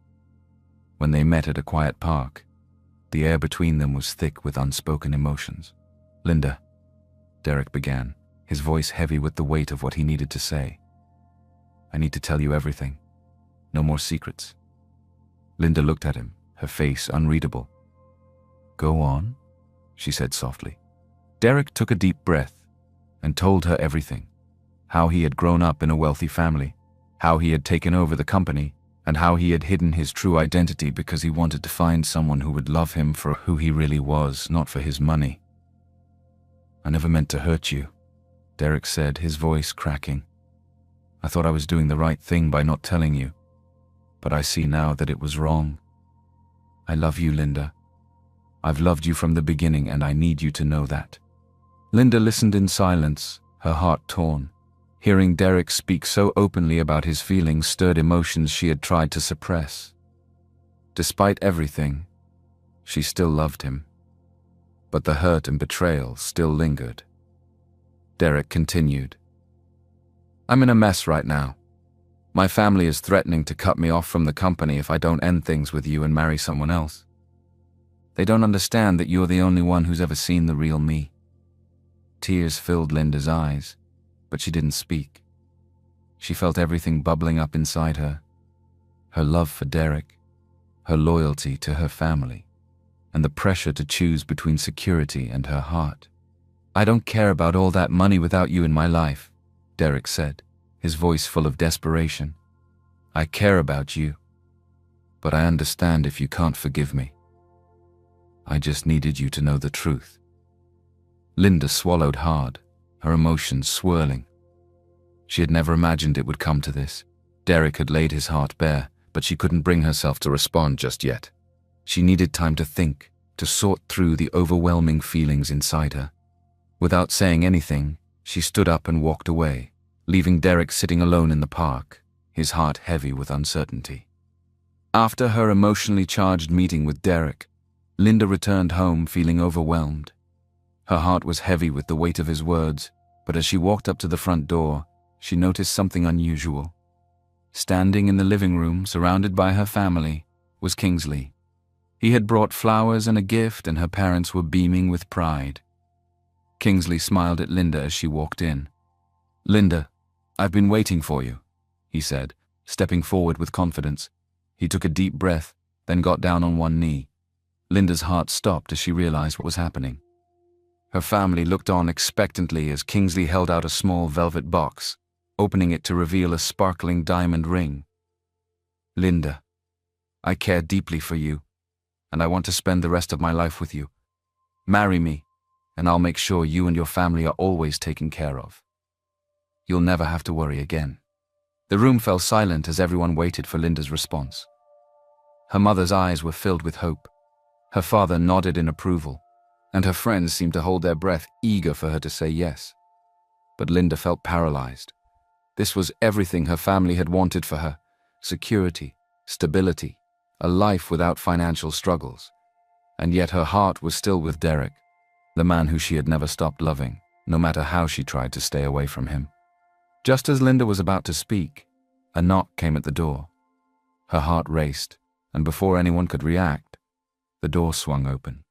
A: When they met at a quiet park, the air between them was thick with unspoken emotions. "Linda," Derek began, his voice heavy with the weight of what he needed to say. "I need to tell you everything. No more secrets." Linda looked at him, her face unreadable. "Go on," she said softly. Derek took a deep breath and told her everything. How he had grown up in a wealthy family, how he had taken over the company, and how he had hidden his true identity because he wanted to find someone who would love him for who he really was, not for his money. "I never meant to hurt you," Derek said, his voice cracking. "I thought I was doing the right thing by not telling you, but I see now that it was wrong. I love you, Linda. I've loved you from the beginning, and I need you to know that." Linda listened in silence, her heart torn. Hearing Derek speak so openly about his feelings stirred emotions she had tried to suppress. Despite everything, she still loved him. But the hurt and betrayal still lingered. Derek continued. "I'm in a mess right now. My family is threatening to cut me off from the company if I don't end things with you and marry someone else. They don't understand that you're the only one who's ever seen the real me." Tears filled Linda's eyes, but she didn't speak. She felt everything bubbling up inside her. Her love for Derek, her loyalty to her family, and the pressure to choose between security and her heart. "I don't care about all that money without you in my life," Derek said, his voice full of desperation. "I care about you, but I understand if you can't forgive me. I just needed you to know the truth." Linda swallowed hard, her emotions swirling. She had never imagined it would come to this. Derek had laid his heart bare, but she couldn't bring herself to respond just yet. She needed time to think, to sort through the overwhelming feelings inside her. Without saying anything, she stood up and walked away, leaving Derek sitting alone in the park, his heart heavy with uncertainty. After her emotionally charged meeting with Derek, Linda returned home feeling overwhelmed. Her heart was heavy with the weight of his words, but as she walked up to the front door, she noticed something unusual. Standing in the living room, surrounded by her family, was Kingsley. He had brought flowers and a gift, and her parents were beaming with pride. Kingsley smiled at Linda as she walked in. "Linda, I've been waiting for you," he said, stepping forward with confidence. He took a deep breath, then got down on one knee. Linda's heart stopped as she realized what was happening. Her family looked on expectantly as Kingsley held out a small velvet box, opening it to reveal a sparkling diamond ring. "Linda, I care deeply for you, and I want to spend the rest of my life with you. Marry me, and I'll make sure you and your family are always taken care of. You'll never have to worry again." The room fell silent as everyone waited for Linda's response. Her mother's eyes were filled with hope. Her father nodded in approval, and her friends seemed to hold their breath, eager for her to say yes. But Linda felt paralyzed. This was everything her family had wanted for her: security, stability, a life without financial struggles. And yet her heart was still with Derek, the man who she had never stopped loving, no matter how she tried to stay away from him. Just as Linda was about to speak, a knock came at the door. Her heart raced, and before anyone could react, the door swung open.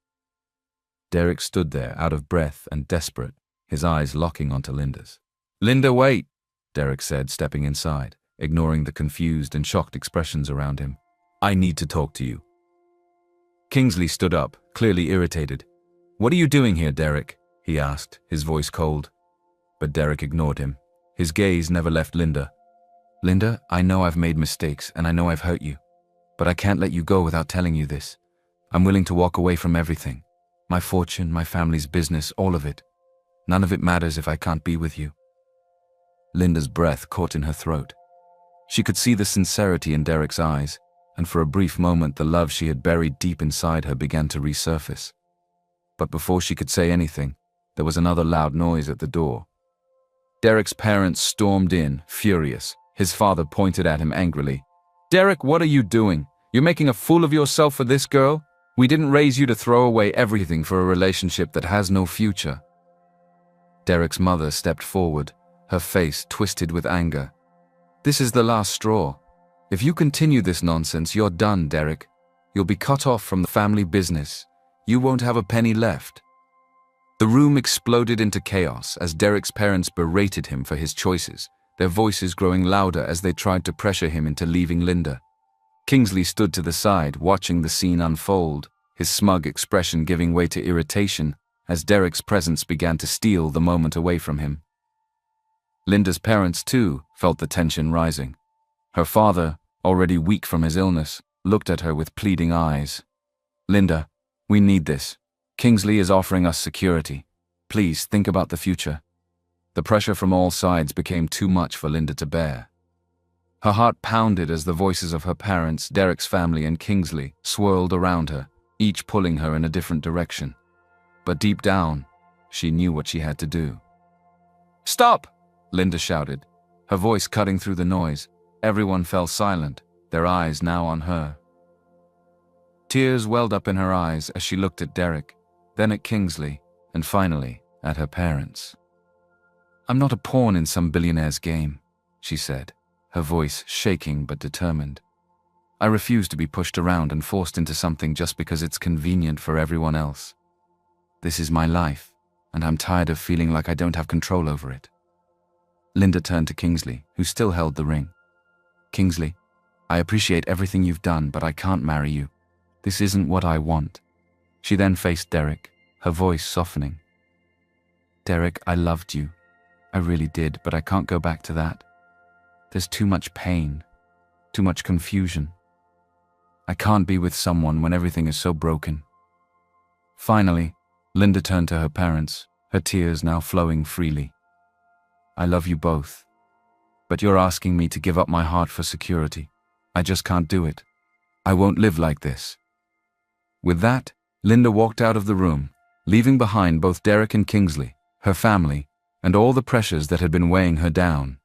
A: Derek stood there, out of breath and desperate, his eyes locking onto Linda's. "Linda, wait," Derek said, stepping inside, ignoring the confused and shocked expressions around him. "I need to talk to you." Kingsley stood up, clearly irritated. "What are you doing here, Derek?" he asked, his voice cold. But Derek ignored him. His gaze never left Linda. "Linda, I know I've made mistakes and I know I've hurt you, but I can't let you go without telling you this. I'm willing to walk away from everything. My fortune, my family's business, all of it. None of it matters if I can't be with you." Linda's breath caught in her throat. She could see the sincerity in Derek's eyes, and for a brief moment the love she had buried deep inside her began to resurface. But before she could say anything, there was another loud noise at the door. Derek's parents stormed in, furious. His father pointed at him angrily. "Derek, what are you doing? You're making a fool of yourself for this girl? We didn't raise you to throw away everything for a relationship that has no future." Derek's mother stepped forward, her face twisted with anger. "This is the last straw. If you continue this nonsense, you're done, Derek. You'll be cut off from the family business. You won't have a penny left." The room exploded into chaos as Derek's parents berated him for his choices, their voices growing louder as they tried to pressure him into leaving Linda. Kingsley stood to the side, watching the scene unfold, his smug expression giving way to irritation as Derek's presence began to steal the moment away from him. Linda's parents, too, felt the tension rising. Her father, already weak from his illness, looked at her with pleading eyes. "Linda, we need this. Kingsley is offering us security. Please think about the future." The pressure from all sides became too much for Linda to bear. Her heart pounded as the voices of her parents, Derek's family, and Kingsley swirled around her, each pulling her in a different direction. But deep down, she knew what she had to do. "Stop!" Linda shouted, her voice cutting through the noise. Everyone fell silent, their eyes now on her. Tears welled up in her eyes as she looked at Derek, then at Kingsley, and finally at her parents. "I'm not a pawn in some billionaire's game," she said, her voice shaking but determined. "I refuse to be pushed around and forced into something just because it's convenient for everyone else. This is my life, and I'm tired of feeling like I don't have control over it." Linda turned to Kingsley, who still held the ring. "Kingsley, I appreciate everything you've done, but I can't marry you. This isn't what I want." She then faced Derek, her voice softening. "Derek, I loved you. I really did, but I can't go back to that. There's too much pain, too much confusion. I can't be with someone when everything is so broken." Finally, Linda turned to her parents, her tears now flowing freely. "I love you both, but you're asking me to give up my heart for security. I just can't do it. I won't live like this." With that, Linda walked out of the room, leaving behind both Derek and Kingsley, her family, and all the pressures that had been weighing her down.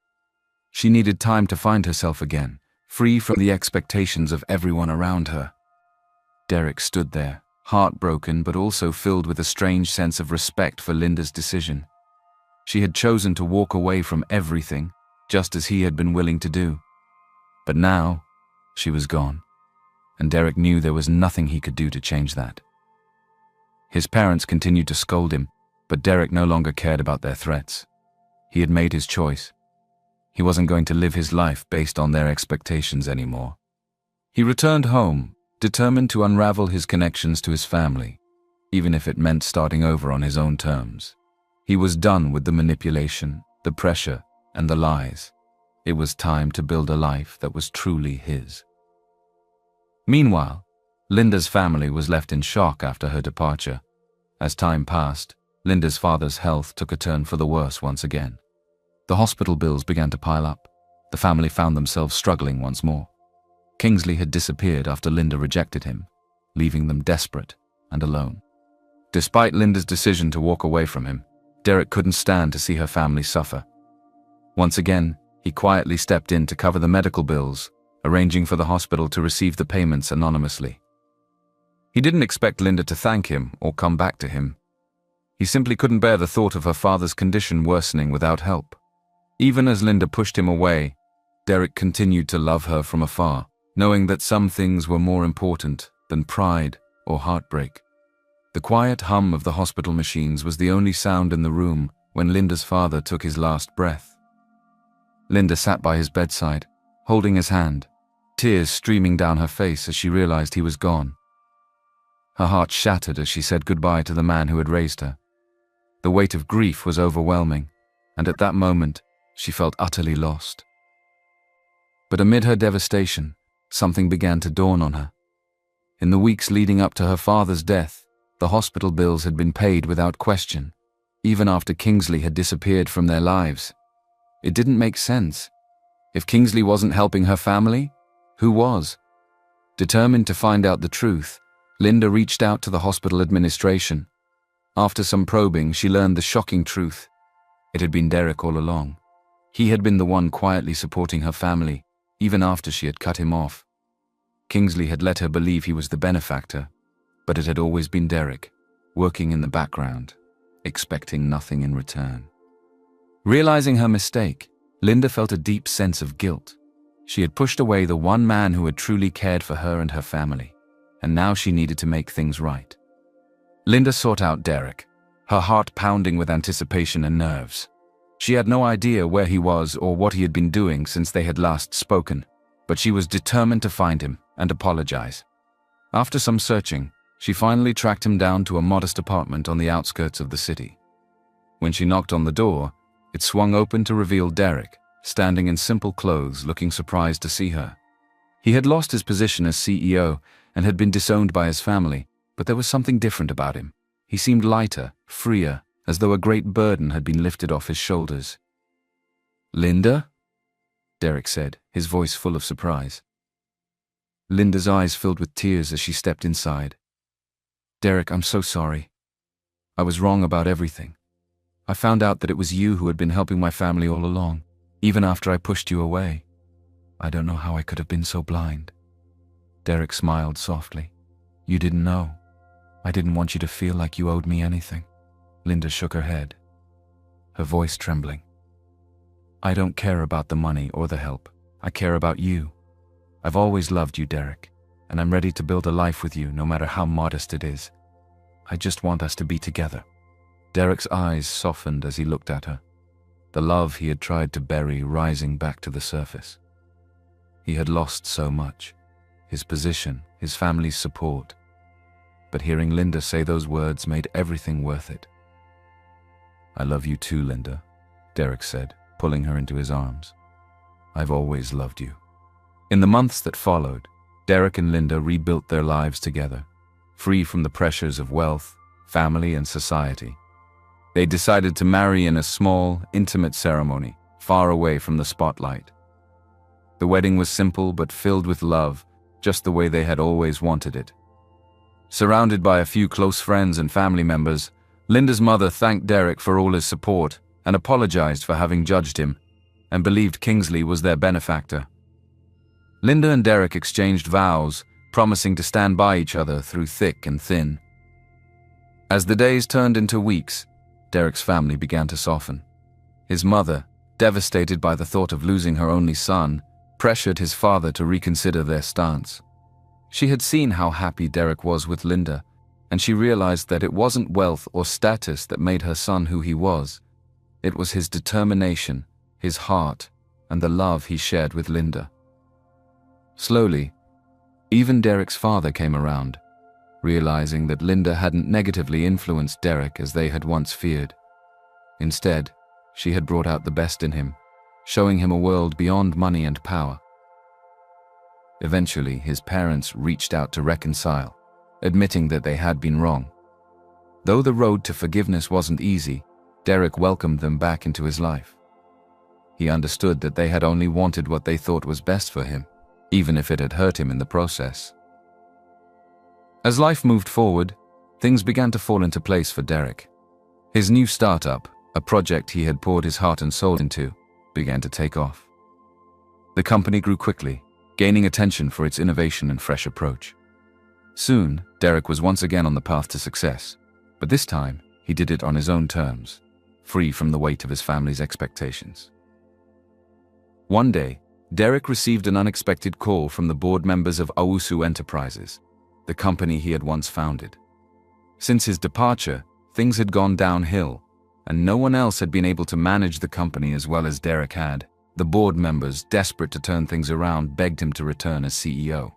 A: She needed time to find herself again, free from the expectations of everyone around her. Derek stood there, heartbroken but also filled with a strange sense of respect for Linda's decision. She had chosen to walk away from everything, just as he had been willing to do. But now, she was gone, and Derek knew there was nothing he could do to change that. His parents continued to scold him, but Derek no longer cared about their threats. He had made his choice. He wasn't going to live his life based on their expectations anymore. He returned home, determined to unravel his connections to his family, even if it meant starting over on his own terms. He was done with the manipulation, the pressure, and the lies. It was time to build a life that was truly his. Meanwhile, Linda's family was left in shock after her departure. As time passed, Linda's father's health took a turn for the worse once again. The hospital bills began to pile up. The family found themselves struggling once more. Kingsley had disappeared after Linda rejected him, leaving them desperate and alone. Despite Linda's decision to walk away from him, Derek couldn't stand to see her family suffer. Once again, he quietly stepped in to cover the medical bills, arranging for the hospital to receive the payments anonymously. He didn't expect Linda to thank him or come back to him. He simply couldn't bear the thought of her father's condition worsening without help. Even as Linda pushed him away, Derek continued to love her from afar, knowing that some things were more important than pride or heartbreak. The quiet hum of the hospital machines was the only sound in the room when Linda's father took his last breath. Linda sat by his bedside, holding his hand, tears streaming down her face as she realized he was gone. Her heart shattered as she said goodbye to the man who had raised her. The weight of grief was overwhelming, and at that moment, she felt utterly lost. But amid her devastation, something began to dawn on her. In the weeks leading up to her father's death, the hospital bills had been paid without question, even after Kingsley had disappeared from their lives. It didn't make sense. If Kingsley wasn't helping her family, who was? Determined to find out the truth, Linda reached out to the hospital administration. After some probing, she learned the shocking truth. It had been Derek all along. He had been the one quietly supporting her family, even after she had cut him off. Kingsley had let her believe he was the benefactor, but it had always been Derek, working in the background, expecting nothing in return. Realizing her mistake, Linda felt a deep sense of guilt. She had pushed away the one man who had truly cared for her and her family, and now she needed to make things right. Linda sought out Derek, her heart pounding with anticipation and nerves. She had no idea where he was or what he had been doing since they had last spoken, but she was determined to find him and apologize. After some searching, she finally tracked him down to a modest apartment on the outskirts of the city. When she knocked on the door, it swung open to reveal Derek, standing in simple clothes, looking surprised to see her. He had lost his position as CEO and had been disowned by his family, but there was something different about him. He seemed lighter, freer, as though a great burden had been lifted off his shoulders. "Linda?" Derek said, his voice full of surprise. Linda's eyes filled with tears as she stepped inside. "Derek, I'm so sorry. I was wrong about everything. I found out that it was you who had been helping my family all along, even after I pushed you away. I don't know how I could have been so blind." Derek smiled softly. "You didn't know. I didn't want you to feel like you owed me anything." Linda shook her head, her voice trembling. "I don't care about the money or the help. I care about you. I've always loved you, Derek, and I'm ready to build a life with you no matter how modest it is. I just want us to be together." Derek's eyes softened as he looked at her, the love he had tried to bury rising back to the surface. He had lost so much, his position, his family's support, but hearing Linda say those words made everything worth it. "I love you too, Linda," Derek said, pulling her into his arms. "I've always loved you." In the months that followed, Derek and Linda rebuilt their lives together, free from the pressures of wealth, family, and society. They decided to marry in a small, intimate ceremony, far away from the spotlight. The wedding was simple but filled with love, just the way they had always wanted it. Surrounded by a few close friends and family members, Linda's mother thanked Derek for all his support and apologized for having judged him, and believed Kingsley was their benefactor. Linda and Derek exchanged vows, promising to stand by each other through thick and thin. As the days turned into weeks, Derek's family began to soften. His mother, devastated by the thought of losing her only son, pressured his father to reconsider their stance. She had seen how happy Derek was with Linda, and she realized that it wasn't wealth or status that made her son who he was. It was his determination, his heart, and the love he shared with Linda. Slowly, even Derek's father came around, realizing that Linda hadn't negatively influenced Derek as they had once feared. Instead, she had brought out the best in him, showing him a world beyond money and power. Eventually, his parents reached out to reconcile, admitting that they had been wrong. Though the road to forgiveness wasn't easy, Derek welcomed them back into his life. He understood that they had only wanted what they thought was best for him, even if it had hurt him in the process. As life moved forward, things began to fall into place for Derek. His new startup, a project he had poured his heart and soul into, began to take off. The company grew quickly, gaining attention for its innovation and fresh approach. Soon, Derek was once again on the path to success, but this time, he did it on his own terms, free from the weight of his family's expectations. One day, Derek received an unexpected call from the board members of Owusu Enterprises, the company he had once founded. Since his departure, things had gone downhill, and no one else had been able to manage the company as well as Derek had. The board members, desperate to turn things around, begged him to return as CEO.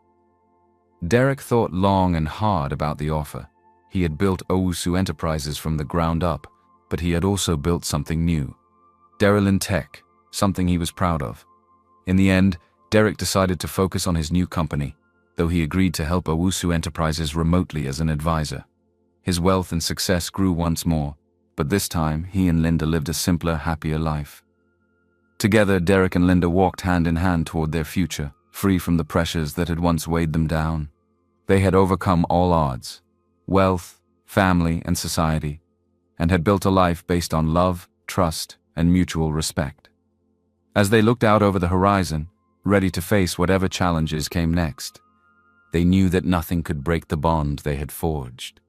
A: Derek thought long and hard about the offer. He had built Owusu Enterprises from the ground up, but he had also built something new. Derelin Tech, something he was proud of. In the end, Derek decided to focus on his new company, though he agreed to help Owusu Enterprises remotely as an advisor. His wealth and success grew once more, but this time he and Linda lived a simpler, happier life. Together, Derek and Linda walked hand in hand toward their future, free from the pressures that had once weighed them down. They had overcome all odds, wealth, family, and society, and had built a life based on love, trust, and mutual respect. As they looked out over the horizon, ready to face whatever challenges came next, they knew that nothing could break the bond they had forged.